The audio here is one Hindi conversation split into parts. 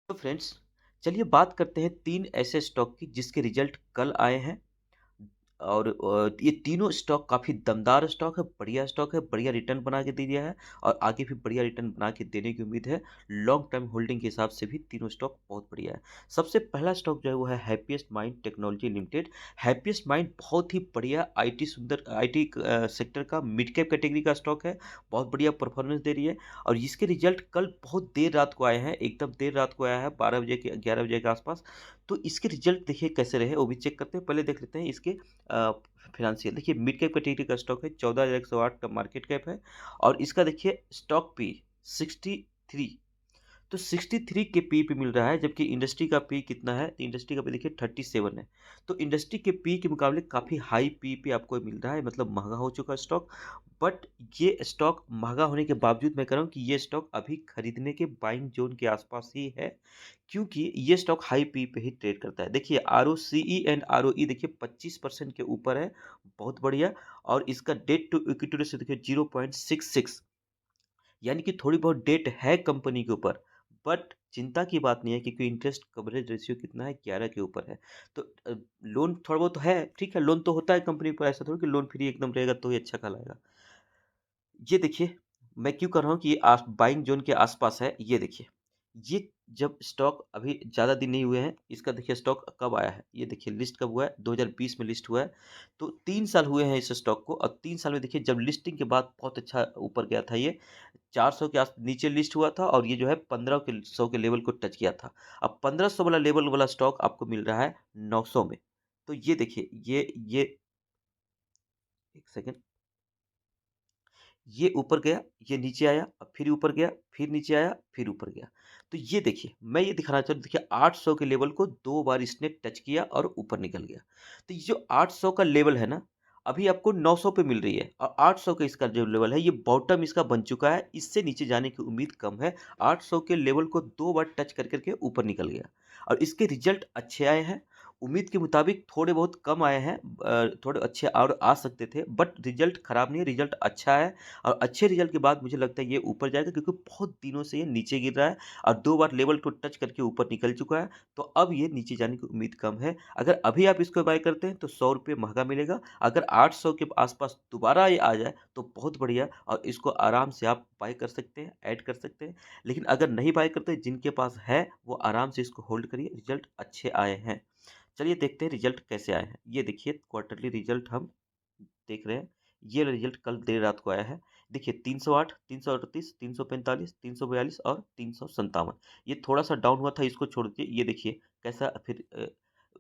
तो फ्रेंड्स, चलिए बात करते हैं 3 ऐसे स्टॉक की जिसके रिजल्ट कल आए हैं। और ये तीनों स्टॉक काफ़ी दमदार स्टॉक है, बढ़िया रिटर्न बना के दे दिया है और आगे भी बढ़िया रिटर्न बना के देने की उम्मीद है। लॉन्ग टर्म होल्डिंग के हिसाब से भी तीनों स्टॉक बहुत बढ़िया है। सबसे पहला स्टॉक जो है वो है happiest mind technology limited. Happiest mind बहुत ही बढ़िया आईटी सेक्टर का मिड कैप कैटेगरी का स्टॉक है, बहुत बढ़िया परफॉर्मेंस दे रही है। और इसके रिजल्ट कल बहुत देर रात को आए हैं, एकदम देर रात को आया है, 12 बजे के 11 बजे के आसपास। तो इसके रिजल्ट देखिए कैसे रहे वो भी चेक करते हैं। पहले देख लेते हैं इसके फिनेंशियल। देखिए मिड कैप कैटेगरी का स्टॉक है, 14,108 का मार्केट कैप है और इसका देखिए स्टॉक पी 63। तो 63 के पी पे मिल रहा है, जबकि इंडस्ट्री का पी कितना है? तो इंडस्ट्री का पी देखिए 37 है। तो इंडस्ट्री के पी के मुकाबले काफ़ी हाई पी पे आपको मिल रहा है, मतलब महंगा हो चुका स्टॉक। बट ये स्टॉक महंगा होने के बावजूद मैं कह रहा हूँ कि ये स्टॉक अभी खरीदने के बाइंग जोन के आसपास ही है, क्योंकि ये स्टॉक हाई पी पे ही ट्रेड करता है। देखिए R O C E and R O E देखिए 25% के ऊपर है, बहुत बढ़िया। और इसका डेट टू इक्विटी रेशियो देखिए 0.66, यानी कि थोड़ी बहुत डेट है कंपनी के ऊपर। बट चिंता की बात नहीं है, क्योंकि इंटरेस्ट कवरेज रेशियो कितना है? 11 के ऊपर है। तो लोन थोड़ा बहुत है, ठीक है, लोन तो होता है कंपनी पर, ऐसा थोड़ी कि लोन फ्री एकदम रहेगा तो ही अच्छा कहलाएगा। ये देखिए, मैं क्यों कर रहा हूँ कि ये बाइंग जोन के आसपास है। ये देखिए, ये जब स्टॉक अभी ज़्यादा दिन नहीं हुए हैं, इसका देखिए स्टॉक कब आया है, ये देखिए लिस्ट कब हुआ है, 2020 में लिस्ट हुआ है। तो 3 साल हुए हैं इस स्टॉक को, और 3 साल में देखिए जब लिस्टिंग के बाद बहुत अच्छा ऊपर गया था ये, 400 के आस नीचे लिस्ट हुआ था और ये जो है 1500 के लेवल को टच किया था। अब 1500 वाला लेवल वाला स्टॉक आपको मिल रहा है 900 में। तो ये देखिए, ये एक सेकंड, ये ऊपर गया, ये नीचे आया, अब फिर ऊपर गया, फिर नीचे आया, फिर ऊपर गया। तो ये देखिए, मैं ये दिखाना चाह रहा हूँ, देखिए 800 के लेवल को 2 बार इसने टच किया और ऊपर निकल गया। तो ये जो 800 का लेवल है ना, अभी आपको 900 पे मिल रही है और 800 का इसका जो लेवल है, ये बॉटम इसका बन चुका है, इससे नीचे जाने की उम्मीद कम है। 800 के लेवल को 2 बार टच कर के ऊपर निकल गया और इसके रिजल्ट अच्छे आए हैं। उम्मीद के मुताबिक थोड़े बहुत कम आए हैं, थोड़े अच्छे और आ सकते थे, बट रिजल्ट खराब नहीं है, रिजल्ट अच्छा है। और अच्छे रिजल्ट के बाद मुझे लगता है ये ऊपर जाएगा, क्योंकि बहुत दिनों से ये नीचे गिर रहा है और 2 बार लेवल को टच करके ऊपर निकल चुका है। तो अब ये नीचे जाने की उम्मीद कम है। अगर अभी आप इसको बाय करते हैं तो ₹100 महँगा मिलेगा। अगर 800 के आस-पास दोबारा ये आ जाए तो बहुत बढ़िया, और इसको आराम से आप बाय कर सकते हैं, ऐड कर सकते हैं। लेकिन अगर नहीं बाय करते, जिनके पास है वो आराम से इसको होल्ड करिए, रिजल्ट अच्छे आए हैं। चलिए देखते हैं रिजल्ट कैसे आए हैं। ये देखिए क्वार्टरली रिजल्ट हम देख रहे हैं। ये रिजल्ट कल देर रात को आया है। देखिए 308, 338, 345, 342 और 357। ये थोड़ा-सा डाउन हुआ था, इसको छोड़ दीजिए। ये देखिए कैसा फिर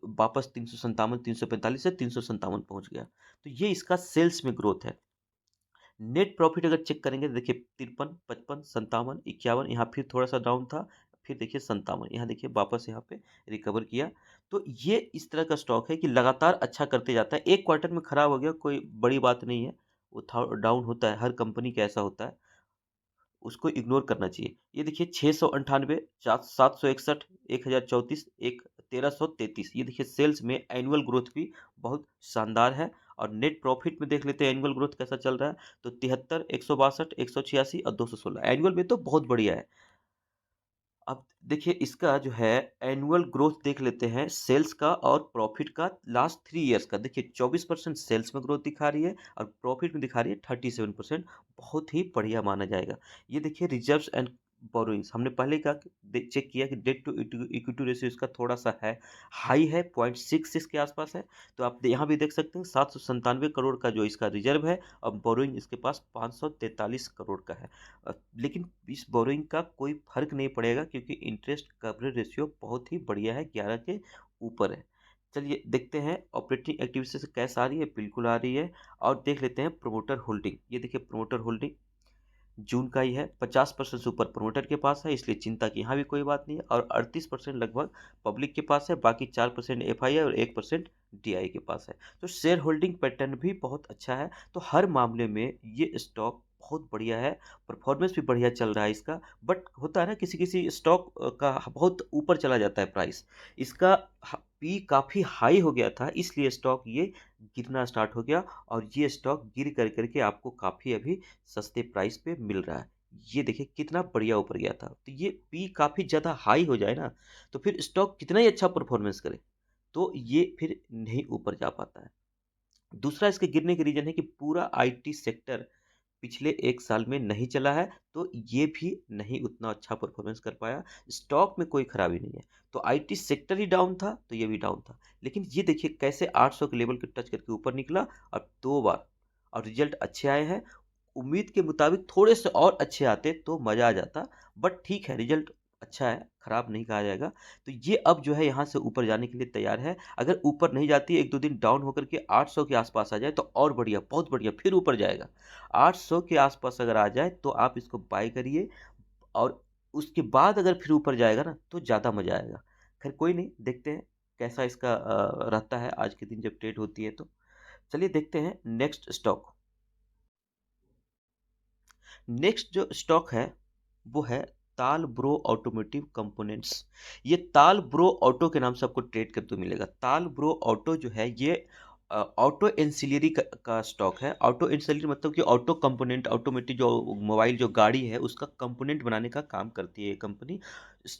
वापस 357, 345 से 357 पहुँच गया। तो ये इसका सेल्स में ग्रोथ है। नेट प्रॉफिट अगर चेक करेंगे तो देखिए 53, 55, 57, 51, यहाँ फिर थोड़ा-सा डाउन था, फिर देखिए 57, यहाँ देखिए वापस यहाँ पे रिकवर किया। तो ये इस तरह का स्टॉक है कि लगातार अच्छा करते जाता है। एक क्वार्टर में खराब हो गया, कोई बड़ी बात नहीं है, वो था डाउन होता है, हर कंपनी का ऐसा होता है। उसको इग्नोर करना चाहिए। ये देखिए 698, 761, 1034, 1333, ये देखिए सेल्स में एनुअल ग्रोथ भी बहुत शानदार है। और नेट प्रॉफिट में देख लेते हैं एनुअल ग्रोथ कैसा चल रहा है। तो 73, 162, 186 और 216 एनुअल में तो बहुत बढ़िया है। अब देखिए इसका जो है एनुअल ग्रोथ देख लेते हैं सेल्स का और प्रॉफिट का, लास्ट 3 ईयर्स का। देखिए 24% सेल्स में ग्रोथ दिखा रही है और प्रॉफिट में दिखा रही है 37%। बहुत ही बढ़िया माना जाएगा। ये देखिए रिजर्व्स एंड बोरोइंग्स, हमने पहले का चेक किया कि डेट टू इक्विटी रेशियो इसका थोड़ा सा है, हाई है, 0.66 के आसपास है। तो आप यहाँ भी देख सकते हैं 797 करोड़ का जो इसका रिजर्व है और बोरोइंग इसके पास 543 करोड़ का है। लेकिन इस बोरोइंग का कोई फ़र्क नहीं पड़ेगा, क्योंकि इंटरेस्ट कवरेज रेशियो बहुत ही बढ़िया है, 11 के ऊपर है। चलिए देखते हैं ऑपरेटिंग एक्टिविटी से कैश आ रही है, बिल्कुल आ रही है। और देख लेते हैं प्रमोटर होल्डिंग। ये देखिए प्रमोटर होल्डिंग जून का ही है, 50% से ऊपर प्रमोटर के पास है, इसलिए चिंता की यहाँ भी कोई बात नहीं है। और 38% लगभग पब्लिक के पास है, बाकी 4% एफआई है और 1% डीआई के पास है। तो शेयर होल्डिंग पैटर्न भी बहुत अच्छा है। तो हर मामले में ये स्टॉक बहुत बढ़िया है, परफॉर्मेंस भी बढ़िया चल रहा है इसका। बट होता है ना, किसी किसी स्टॉक का बहुत ऊपर चला जाता है प्राइस, इसका पी काफ़ी हाई हो गया था, इसलिए स्टॉक ये गिरना स्टार्ट हो गया। और ये स्टॉक गिर कर करके आपको काफ़ी अभी सस्ते प्राइस पे मिल रहा है। ये देखिए कितना बढ़िया ऊपर गया था। तो ये पी काफ़ी ज़्यादा हाई हो जाए ना, तो फिर स्टॉक कितना ही अच्छा परफ़ॉर्मेंस करे, तो ये फिर नहीं ऊपर जा पाता है। दूसरा इसके गिरने का रीज़न है कि पूरा आईटी सेक्टर पिछले 1 साल में नहीं चला है, तो ये भी नहीं उतना अच्छा परफ़ॉर्मेंस कर पाया। स्टॉक में कोई खराबी नहीं है। तो आईटी सेक्टर ही डाउन था, तो ये भी डाउन था। लेकिन ये देखिए कैसे 800 के लेवल को टच करके ऊपर निकला और 2 बार और रिज़ल्ट अच्छे आए हैं। उम्मीद के मुताबिक थोड़े से और अच्छे आते तो मज़ा आ जाता, बट ठीक है रिज़ल्ट अच्छा है, खराब नहीं कहा जाएगा। तो ये अब जो है यहाँ से ऊपर जाने के लिए तैयार है। अगर ऊपर नहीं जाती, 1-2 दिन डाउन होकर के 800 के आस-पास आ जाए तो और बढ़िया, बहुत बढ़िया, फिर ऊपर जाएगा। 800 के आस-पास अगर आ जाए तो आप इसको बाय करिए और उसके बाद अगर फिर ऊपर जाएगा ना तो ज़्यादा मज़ा आएगा। खैर कोई नहीं, देखते हैं कैसा इसका रहता है आज के दिन जब ट्रेड होती है तो। चलिए देखते हैं नेक्स्ट स्टॉक। नेक्स्ट जो स्टॉक है वो है ताल ब्रो ऑटोमोटिव कंपोनेंट्स। ये ताल ब्रो ऑटो के नाम से आपको ट्रेड करते हुए मिलेगा। ताल ब्रो ऑटो जो है ये ऑटो एंसिलियरी का स्टॉक है। ऑटो एंसिलियरी मतलब कि ऑटो कंपोनेंट, ऑटोमेटिक जो मोबाइल जो गाड़ी है उसका कंपोनेंट बनाने का काम करती है ये कंपनी।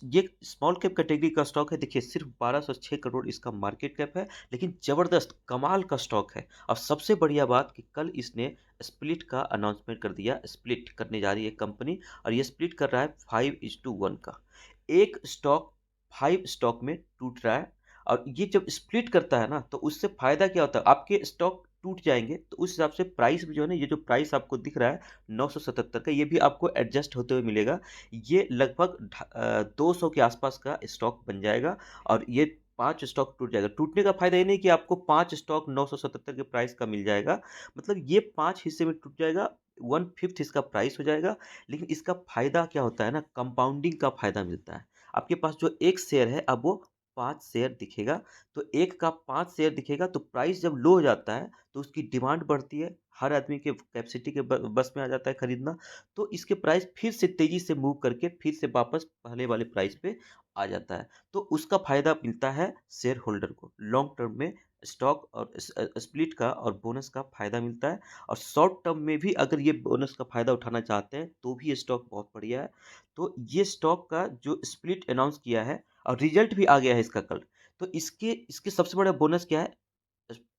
ये स्मॉल कैप कैटेगरी का स्टॉक है। देखिए सिर्फ 1206 करोड़ इसका मार्केट कैप है, लेकिन जबरदस्त कमाल का स्टॉक है। और सबसे बढ़िया बात कि कल इसने स्प्लिट का अनाउंसमेंट कर दिया। स्प्लिट करने जा रही है कंपनी और ये स्प्लिट कर रहा है 5:1 का। एक स्टॉक 5 स्टॉक में टूट रहा है और ये जब स्प्लिट करता है ना तो उससे फायदा क्या होता है, आपके स्टॉक टूट जाएंगे तो उस हिसाब से प्राइस भी जो है ना, ये जो प्राइस आपको दिख रहा है 977 का, ये भी आपको एडजस्ट होते हुए मिलेगा। ये लगभग 200 के आसपास का स्टॉक बन जाएगा और ये 5 स्टॉक टूट जाएगा। टूटने का फायदा ये नहीं कि आपको 5 स्टॉक 977 के प्राइस का मिल जाएगा, मतलब ये 5 हिस्से में टूट जाएगा, 1/5 इसका प्राइस हो जाएगा। लेकिन इसका फ़ायदा क्या होता है ना, कंपाउंडिंग का फ़ायदा मिलता है। आपके पास जो 1 शेयर है अब वो 5 शेयर दिखेगा, तो 1 का 5 शेयर दिखेगा तो प्राइस जब लो हो जाता है तो उसकी डिमांड बढ़ती है, हर आदमी के कैपेसिटी के ब बस में आ जाता है खरीदना, तो इसके प्राइस फिर से तेज़ी से मूव करके फिर से वापस पहले वाले प्राइस पे आ जाता है। तो उसका फ़ायदा मिलता है शेयर होल्डर को। लॉन्ग टर्म में स्टॉक और स्प्लिट का और बोनस का फ़ायदा मिलता है और शॉर्ट टर्म में भी अगर ये बोनस का फ़ायदा उठाना चाहते हैं तो भी ये स्टॉक बहुत बढ़िया है। तो ये स्टॉक का जो स्प्लिट अनाउंस किया है और रिजल्ट भी आ गया है इसका कल। तो इसके इसके सबसे बड़ा बोनस क्या है?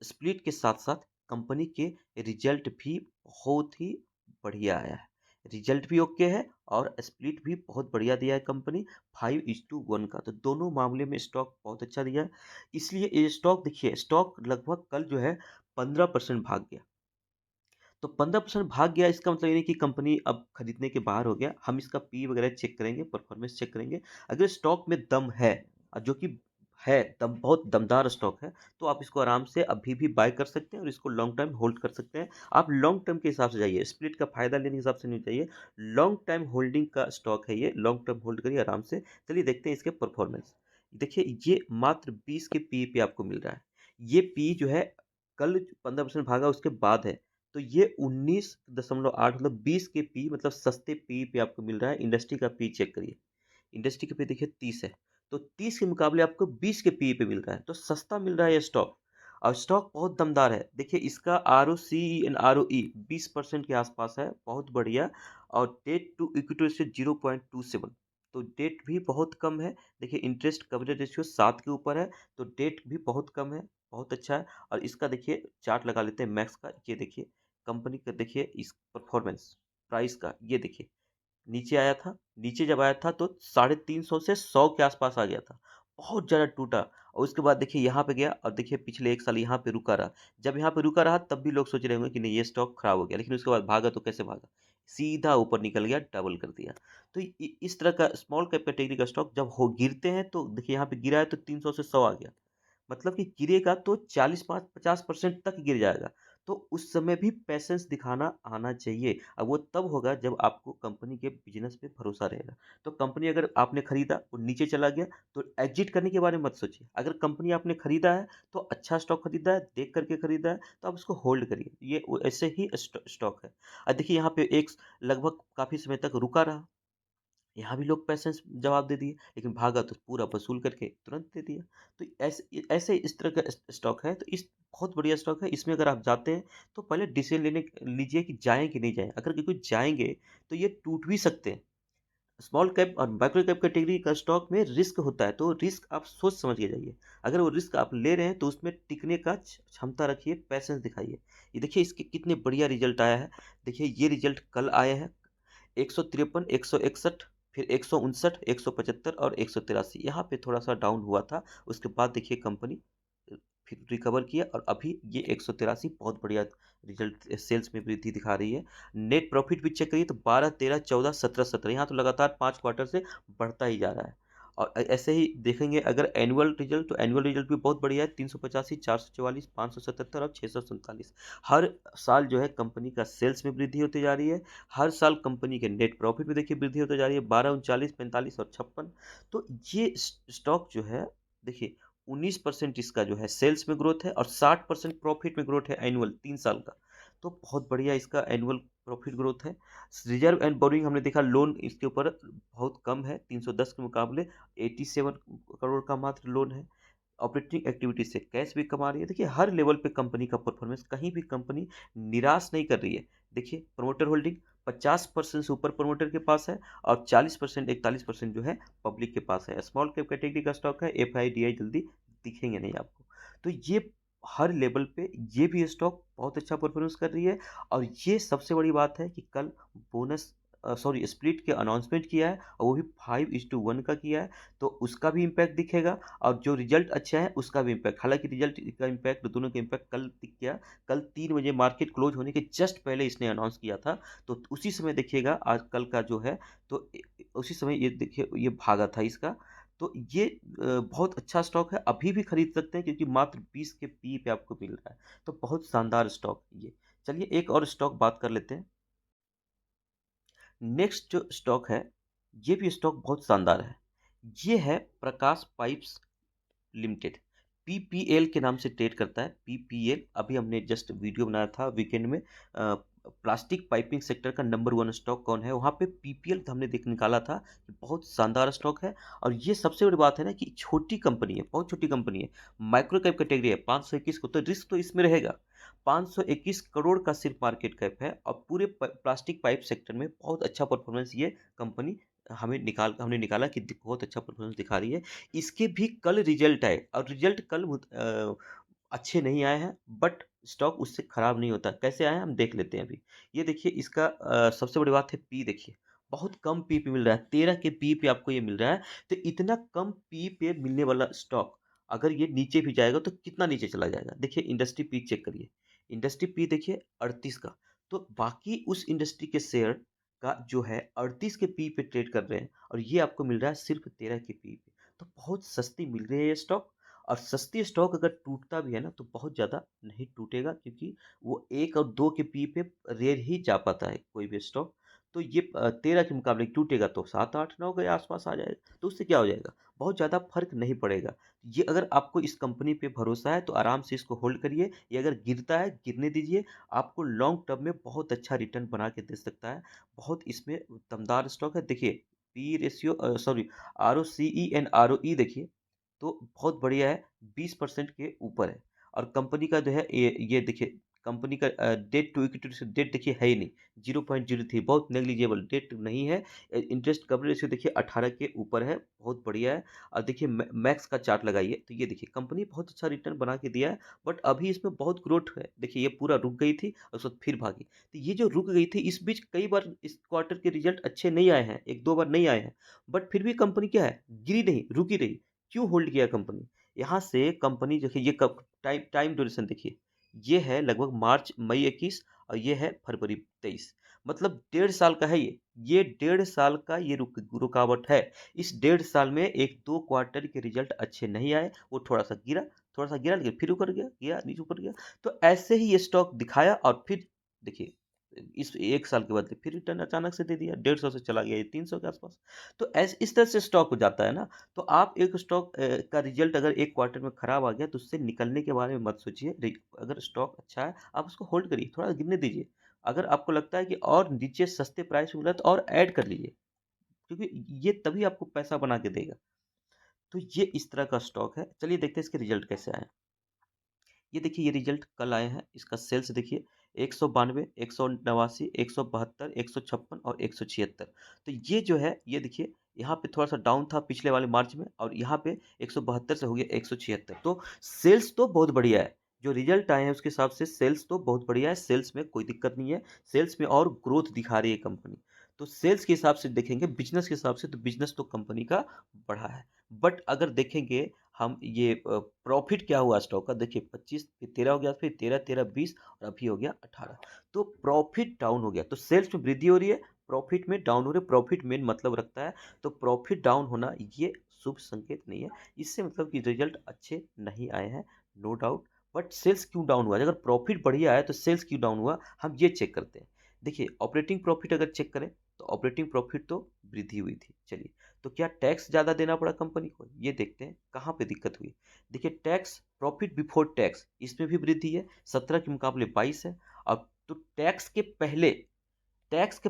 स्प्लिट के साथ-साथ कंपनी के रिजल्ट भी बहुत ही बढ़िया आया है। रिजल्ट भी ओके है और स्प्लिट भी बहुत बढ़िया दिया है कंपनी 5:1 का। तो दोनों मामले में स्टॉक बहुत अच्छा दिया है। इसलिए ये स्टॉक देखिए, स्टॉक लगभग कल जो है 15% भाग गया। तो 15% भाग गया, इसका मतलब ये नहीं कि कंपनी अब खरीदने के बाहर हो गया। हम इसका पी वगैरह चेक करेंगे, परफॉर्मेंस चेक करेंगे। अगर स्टॉक में दम है जो कि है दम, बहुत दमदार स्टॉक है, तो आप इसको आराम से अभी भी बाय कर सकते हैं और इसको लॉन्ग टाइम होल्ड कर सकते हैं। आप लॉन्ग टर्म के हिसाब से जाइए, स्प्लिट का फायदा लेने के हिसाब से नहीं चाहिए। लॉन्ग टाइम होल्डिंग का स्टॉक है ये, लॉन्ग टर्म होल्ड करिए आराम से। चलिए देखते हैं इसके परफॉर्मेंस। देखिए ये मात्र 20 के पी पे आपको मिल रहा है। ये पी जो है कल 15% भागा उसके बाद है, तो ये 19.8 मतलब 20 के पी, मतलब सस्ते पी पे आपको मिल रहा है। इंडस्ट्री का पी चेक करिए, इंडस्ट्री का पी देखिए 30 है, तो 30 के मुकाबले आपको 20 के पी पे मिल रहा है, तो सस्ता मिल रहा है ये स्टॉक। और स्टॉक बहुत दमदार है। देखिए इसका आरओसी एंड आरओई 20% के आसपास है, बहुत बढ़िया। और डेट टू इक्विटी रेशियो 0.27, तो डेट भी बहुत कम है। देखिए इंटरेस्ट कवरेज रेशियो 7 के ऊपर है, तो डेट भी बहुत कम है, बहुत अच्छा है। और इसका देखिए चार्ट लगा लेते हैं मैक्स का, ये देखिए कंपनी का, देखिए इस परफॉर्मेंस प्राइस का, ये देखिए नीचे आया था, नीचे जब आया था तो 350 से 100 के आसपास आ गया था, बहुत ज़्यादा टूटा और उसके बाद देखिए यहाँ पे गया और देखिए पिछले 1 साल यहाँ पे रुका रहा। जब यहाँ पे रुका रहा तब भी लोग सोच रहे होंगे कि नहीं ये स्टॉक खराब हो गया, लेकिन उसके बाद भागा तो कैसे भागा? सीधा ऊपर निकल गया, डबल कर दिया। तो इस तरह का स्मॉल कैप कैटेगरी का स्टॉक जब हो गिरते हैं तो देखिए यहाँ पे गिरा है तो 300 से 100 आ गया। मतलब कि गिरेगा तो 40-50% तक गिर जाएगा। तो उस समय भी पैशेंस दिखाना आना चाहिए। अब वो तब होगा जब आपको कंपनी के बिज़नेस पे भरोसा रहेगा। तो कंपनी अगर आपने खरीदा, वो नीचे चला गया, तो एग्ज़िट करने के बारे में मत सोचिए। अगर कंपनी आपने खरीदा है, तो अच्छा स्टॉक खरीदा है, देख कर के खरीदा है, तो आप उसको होल्ड करिए। ये वो ऐसे ही स्टॉक है। देखिए यहाँ पे एक लगभग काफ़ी समय तक रुका रहा। यहाँ भी लोग पैसे जवाब दे दिए, लेकिन भागा तो पूरा वसूल करके तुरंत दे दिया। तो ऐसे ऐसे इस तरह का स्टॉक है, तो इस बहुत बढ़िया स्टॉक है। इसमें अगर आप जाते हैं तो पहले डिसीजन लेने लीजिए कि जाएँ कि नहीं जाएँ। अगर क्योंकि जाएँगे तो ये टूट भी सकते हैं। स्मॉल कैप और माइक्रो कैप कैटेगरी का स्टॉक में रिस्क होता है, तो रिस्क आप सोच समझ के जाइए। अगर वो रिस्क आप ले रहे हैं तो उसमें टिकने का क्षमता रखिए, पैसेंस दिखाइए। ये देखिए इसके कितने बढ़िया रिजल्ट आया है। देखिए ये रिजल्ट कल आया है, 153, 161, फिर 159, 175 और 183। यहाँ पे थोड़ा-सा डाउन हुआ था। उसके बाद देखिए कंपनी फिर रिकवर किया और अभी ये 183 बहुत बढ़िया रिजल्ट सेल्स में वृद्धि दिखा रही है। नेट प्रॉफिट भी चेक करिए तो 12, 13, 14, 17, 17 यहाँ तो लगातार 5 क्वार्टर से बढ़ता ही जा रहा है। और ऐसे ही देखेंगे अगर एनुअल रिजल्ट, तो एनुअल रिजल्ट भी बहुत बढ़िया है, 385, 444, 577 और 647। हर साल जो है कंपनी का सेल्स में वृद्धि होती जा रही है। हर साल कंपनी के नेट प्रॉफिट में देखिए वृद्धि होती जा रही है, 12, 39, 45 और 56। तो ये स्टॉक जो है देखिए 19% इसका जो है सेल्स में ग्रोथ है और 60% प्रॉफिट में ग्रोथ है एनुअल 3 साल का। तो बहुत बढ़िया इसका एनुअल प्रॉफिट ग्रोथ है। रिजर्व एंड बोरिंग हमने देखा, लोन इसके ऊपर बहुत कम है, 310 के मुकाबले 87 करोड़ का मात्र लोन है। ऑपरेटिंग एक्टिविटी से कैश भी कमा रही है। देखिए हर लेवल पे कंपनी का परफॉर्मेंस, कहीं भी कंपनी निराश नहीं कर रही है। देखिए प्रमोटर होल्डिंग 50% से ऊपर प्रमोटर के पास है और 40%, 41% जो है पब्लिक के पास है। स्मॉल कैप कैटेगरी का स्टॉक है, एफआईडीआई जल्दी दिखेंगे नहीं आपको। तो ये हर लेवल पे ये भी स्टॉक बहुत अच्छा परफॉर्मेंस कर रही है। और ये सबसे बड़ी बात है कि कल बोनस सॉरी स्प्लिट के अनाउंसमेंट किया है और वो भी 5:1 का किया है। तो उसका भी इम्पैक्ट दिखेगा और जो रिजल्ट अच्छा है उसका भी इम्पैक्ट। हालांकि रिजल्ट का इम्पैक्ट, दोनों का इम्पैक्ट कल दिख गया। कल 3 बजे मार्केट क्लोज होने के जस्ट पहले इसने अनाउंस किया था। तो उसी समय देखिएगा आज कल का जो है, तो उसी समय ये देखिए ये भागा था इसका। तो ये बहुत अच्छा स्टॉक है, अभी भी खरीद सकते हैं क्योंकि मात्र 20 के पी पे आपको मिल रहा है। तो बहुत शानदार स्टॉक ये। चलिए एक और स्टॉक बात कर लेते हैं। नेक्स्ट जो स्टॉक है, ये भी स्टॉक बहुत शानदार है। ये है प्रकाश पाइप्स लिमिटेड। पीपीएल के नाम से ट्रेड करता है। पीपीएल अभी हमने जस्ट वीडियो बनाया था वीकेंड में। प्लास्टिक पाइपिंग सेक्टर का नंबर 1 स्टॉक कौन है, वहाँ पे पीपीएल हमने देख निकाला था कि बहुत शानदार स्टॉक है। और ये सबसे बड़ी बात है ना कि छोटी कंपनी है, बहुत छोटी कंपनी है, माइक्रो कैप कैटेगरी है, 521 को, तो रिस्क तो इसमें रहेगा। 521 करोड़ का सिर्फ मार्केट कैप है और पूरे प्लास्टिक पाइप सेक्टर में बहुत अच्छा परफॉर्मेंस ये कंपनी हमने निकाला कि बहुत अच्छा परफॉर्मेंस दिखा रही है। इसके भी कल रिजल्ट आए और रिजल्ट कल अच्छे नहीं आए हैं, बट स्टॉक उससे खराब नहीं होता। कैसे आए हैं हम देख लेते हैं अभी। ये देखिए इसका सबसे बड़ी बात है पी, देखिए बहुत कम पी पे मिल रहा है, 13 के पी पे आपको ये मिल रहा है। तो इतना कम पी पे मिलने वाला स्टॉक अगर ये नीचे भी जाएगा तो कितना नीचे चला जाएगा। देखिए इंडस्ट्री पी चेक करिए, इंडस्ट्री पी देखिए 38 का। तो बाकी उस इंडस्ट्री के शेयर का जो है 38 के पी पे ट्रेड कर रहे हैं और ये आपको मिल रहा है सिर्फ 13 के पी पे। तो बहुत सस्ती मिल रही है ये स्टॉक। और सस्ती स्टॉक अगर टूटता भी है ना तो बहुत ज़्यादा नहीं टूटेगा, क्योंकि वो 1 और 2 के पी पे रेयर ही जा पाता है कोई भी स्टॉक। तो ये 13 के मुकाबले टूटेगा तो 7, 8, 9 के आसपास आ जाएगा, तो उससे क्या हो जाएगा, बहुत ज़्यादा फर्क नहीं पड़ेगा। ये अगर आपको इस कंपनी पे भरोसा है तो आराम से इसको होल्ड करिए। ये अगर गिरता है गिरने दीजिए, आपको लॉन्ग टर्म में बहुत अच्छा रिटर्न बना के दे सकता है। बहुत इसमें दमदार स्टॉक है। देखिए P ratio sorry R O C E and R O E देखिए, तो बहुत बढ़िया है, 20% के ऊपर है। और कंपनी का जो है ये देखिए कंपनी का डेट टू इक्विटी से डेट देखिए है ही नहीं, 0.03, बहुत नेग्लिजिबल डेट नहीं है। इंटरेस्ट कवरेज रेशियो देखिए 18 के ऊपर है, बहुत बढ़िया है। और देखिए मैक्स का चार्ट लगाइए तो ये देखिए कंपनी बहुत अच्छा रिटर्न बना के दिया है। बट अभी इसमें बहुत ग्रोथ है। देखिए ये पूरा रुक गई थी और उसके बाद फिर भागी। तो ये जो रुक गई थी इस बीच कई बार इस क्वार्टर के रिजल्ट अच्छे नहीं आए हैं, एक दो बार नहीं आए हैं, बट फिर भी कंपनी क्या है, गिरी नहीं, रुकी रही। क्यों होल्ड किया कंपनी? यहाँ से कंपनी देखिए ये कब टाइम टाइम ड्यूरेशन देखिए, ये है लगभग मार्च मई 21 और ये है फरवरी 23। मतलब 1.5 साल का है ये। ये 1.5 साल का ये रुकावट है। इस 1.5 साल में 1-2 क्वार्टर के रिजल्ट अच्छे नहीं आए, वो थोड़ा सा गिरा लेकिन फिर ऊपर गया, नीचे ऊपर गया। तो ऐसे ही ये स्टॉक दिखाया और फिर देखिए इस 1 साल के बाद फिर रिटर्न अचानक से दे दिया, 150 से चला गया ये 300 के आसपास। तो ऐसे इस तरह से स्टॉक हो जाता है ना। तो आप एक स्टॉक का रिजल्ट अगर एक क्वार्टर में खराब आ गया तो उससे निकलने के बारे में मत सोचिए। अगर स्टॉक अच्छा है आप उसको होल्ड करिए, थोड़ा गिरने दीजिए। अगर आपको लगता है कि और नीचे सस्ते प्राइस में मिला है तो और ऐड कर लीजिए। क्योंकि ये तभी आपको पैसा बना के देगा। तो ये इस तरह का स्टॉक है। चलिए देखते हैं इसके रिजल्ट कैसे आए। ये देखिए ये रिजल्ट कल आए हैं। इसका सेल्स देखिए 192, 189, 172, 156 और 176। तो ये जो है ये देखिए यहाँ पे थोड़ा सा डाउन था पिछले वाले मार्च में, और यहाँ पे 172 से हो गया 176। तो सेल्स तो बहुत बढ़िया है। जो रिजल्ट आए हैं उसके हिसाब से सेल्स तो बहुत बढ़िया है। सेल्स में कोई दिक्कत नहीं है। सेल्स में और ग्रोथ दिखा रही है कंपनी। तो सेल्स के हिसाब से देखेंगे, बिजनेस के हिसाब से तो बिजनेस तो कंपनी का बढ़ा है। बट अगर देखेंगे हम ये प्रॉफिट क्या हुआ स्टॉक का, देखिए 25 फिर 13 हो गया, फिर 13 13 20 और अभी हो गया 18। तो प्रॉफिट डाउन हो गया। तो सेल्स में वृद्धि हो रही है, प्रॉफिट में डाउन हो रही है। प्रॉफिट मेन मतलब रखता है। तो प्रॉफिट डाउन होना ये शुभ संकेत नहीं है। इससे मतलब कि रिजल्ट अच्छे नहीं आए हैं, नो डाउट। बट सेल्स क्यों डाउन हुआ? अगर प्रॉफिट बढ़िया है तो सेल्स क्यों डाउन हुआ, हम ये चेक करते हैं। देखिए ऑपरेटिंग प्रॉफिट अगर चेक करें तो ऑपरेटिंग प्रॉफिट तो वृद्धि हुई थी। चलिए, तो क्या टैक्स ज़्यादा देना पड़ा कंपनी को? ये देखते हैं कहाँ पे दिक्कत हुई। देखिए टैक्स, प्रॉफिट बिफोर टैक्स, इसमें भी वृद्धि है, 17 के मुकाबले 22 है। अब तो टैक्स के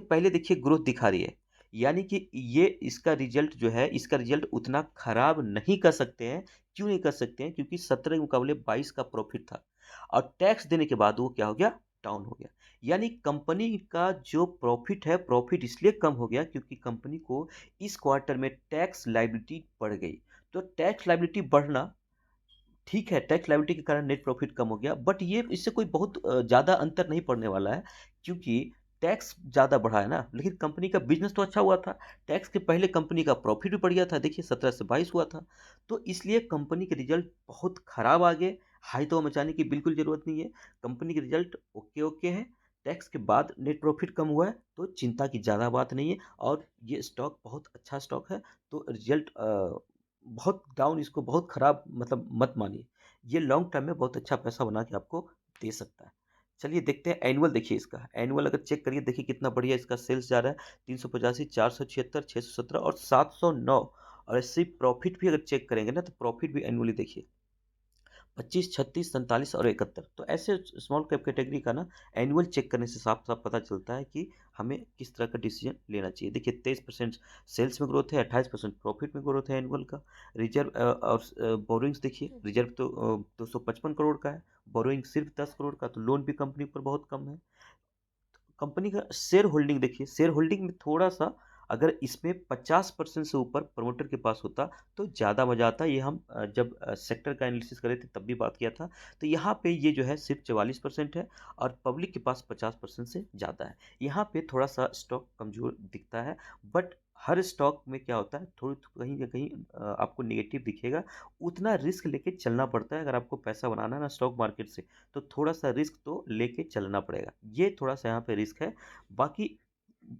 पहले देखिए ग्रोथ दिखा रही है। यानी कि ये इसका रिजल्ट जो है, इसका रिजल्ट उतना खराब नहीं कर सकते हैं। क्यों नहीं कर सकते हैं? क्योंकि 17 के मुकाबले 22 का प्रॉफिट था, और टैक्स देने के बाद वो क्या हो गया? डाउन हो गया। यानी कंपनी का जो प्रॉफिट है, प्रॉफिट इसलिए कम हो गया क्योंकि कंपनी को इस क्वार्टर में टैक्स लायबिलिटी बढ़ गई। तो टैक्स लायबिलिटी बढ़ना ठीक है, टैक्स लायबिलिटी के कारण नेट प्रॉफिट कम हो गया, बट ये इससे कोई बहुत ज़्यादा अंतर नहीं पड़ने वाला है, क्योंकि टैक्स ज़्यादा बढ़ा है ना, लेकिन कंपनी का बिजनेस तो अच्छा हुआ था। टैक्स के पहले कंपनी का प्रॉफिट भी बढ़िया था, देखिए 17 से 22 हुआ था। तो इसलिए कंपनी के रिजल्ट बहुत खराब आ गए। हाई तो मचाने की बिल्कुल ज़रूरत नहीं है। कंपनी के रिजल्ट ओके ओके है। टैक्स के बाद नेट प्रॉफिट कम हुआ है तो चिंता की ज़्यादा बात नहीं है, और ये स्टॉक बहुत अच्छा स्टॉक है। तो रिजल्ट बहुत डाउन, इसको बहुत खराब मतलब मत मानिए। ये लॉन्ग टर्म में बहुत अच्छा पैसा बना के आपको दे सकता है। चलिए देखते हैं एनुअल। देखिए इसका एनुअल अगर चेक करिए, देखिए कितना बढ़िया इसका सेल्स जा रहा है। 385, 476, 617 और 709। और ऐसे प्रॉफिट भी अगर चेक करेंगे ना, तो प्रॉफिट भी एनुअली देखिए 25, 36, 47 और 71। तो ऐसे स्मॉल कैप कैटेगरी का ना एनुअल चेक करने से साफ साफ पता चलता है कि हमें किस तरह का डिसीजन लेना चाहिए। देखिए 23% सेल्स में ग्रोथ है, 28% प्रॉफिट में ग्रोथ है एनुअल का। रिजर्व और बोरोइंग्स देखिए, रिजर्व तो 255 करोड़ का है, बोरोइंग सिर्फ 10 करोड़ का, तो लोन भी कंपनी पर बहुत कम है। कंपनी का शेयर होल्डिंग देखिए, शेयर होल्डिंग में थोड़ा सा अगर इसमें 50% से ऊपर प्रमोटर के पास होता तो ज़्यादा मज़ा आता। ये हम जब सेक्टर का एनालिसिस करे थे तब भी बात किया था। तो यहाँ पे ये जो है सिर्फ 44% है, और पब्लिक के पास 50% से ज़्यादा है। यहाँ पे थोड़ा सा स्टॉक कमज़ोर दिखता है। बट हर स्टॉक में क्या होता है, थोड़ी कहीं ना कहीं आपको नेगेटिव दिखेगा। उतना रिस्क लेके चलना पड़ता है। अगर आपको पैसा बनाना है ना स्टॉक मार्केट से, तो थोड़ा सा रिस्क तो लेके चलना पड़ेगा। ये थोड़ा सा यहाँ पे रिस्क है। बाकी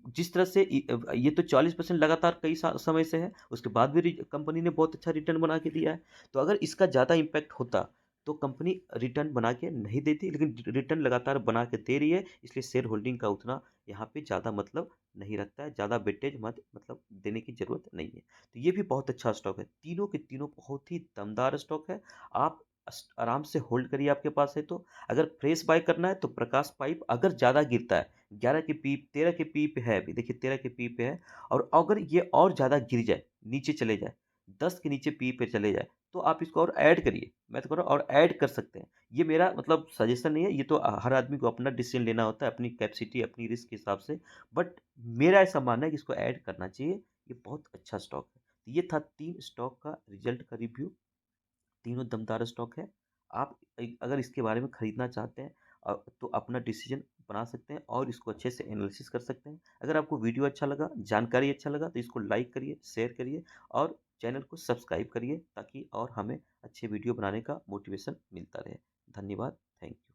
जिस तरह से ये तो 40% लगातार कई समय से है, उसके बाद भी कंपनी ने बहुत अच्छा रिटर्न बना के दिया है। तो अगर इसका ज़्यादा इम्पैक्ट होता तो कंपनी रिटर्न बना के नहीं देती, लेकिन रिटर्न लगातार बना के दे रही है, इसलिए शेयर होल्डिंग का उतना यहाँ पे ज़्यादा मतलब नहीं रखता है। ज़्यादा वेटेज मत मतलब देने की ज़रूरत नहीं है। तो ये भी बहुत अच्छा स्टॉक है। तीनों के तीनों बहुत ही दमदार स्टॉक है। आप आराम से होल्ड करिए, आपके पास है तो। अगर फ्रेश बाय करना है तो प्रकाश पाइप अगर ज़्यादा गिरता है, 11 के पी 13 के पी पे है, अभी देखिए 13 के पी पे है, और अगर ये और ज़्यादा गिर जाए, नीचे चले जाए, 10 के नीचे पी पे चले जाए, तो आप इसको और ऐड करिए। मैं तो कह रहा हूँ और ऐड कर सकते हैं। ये मेरा मतलब सजेशन नहीं है, ये तो हर आदमी को अपना डिसीजन लेना होता है अपनी कैपेसिटी अपनी रिस्क के हिसाब से। बट मेरा ऐसा मानना है कि इसको ऐड करना चाहिए। ये बहुत अच्छा स्टॉक है। तो ये था 3 स्टॉक का रिजल्ट का रिव्यू। तीनों दमदार स्टॉक है। आप अगर इसके बारे में खरीदना चाहते हैं तो अपना डिसीजन बना सकते हैं और इसको अच्छे से एनालिसिस कर सकते हैं। अगर आपको वीडियो अच्छा लगा, जानकारी अच्छा लगा, तो इसको लाइक करिए, शेयर करिए, और चैनल को सब्सक्राइब करिए, ताकि और हमें अच्छे वीडियो बनाने का मोटिवेशन मिलता रहे। धन्यवाद। Thank you.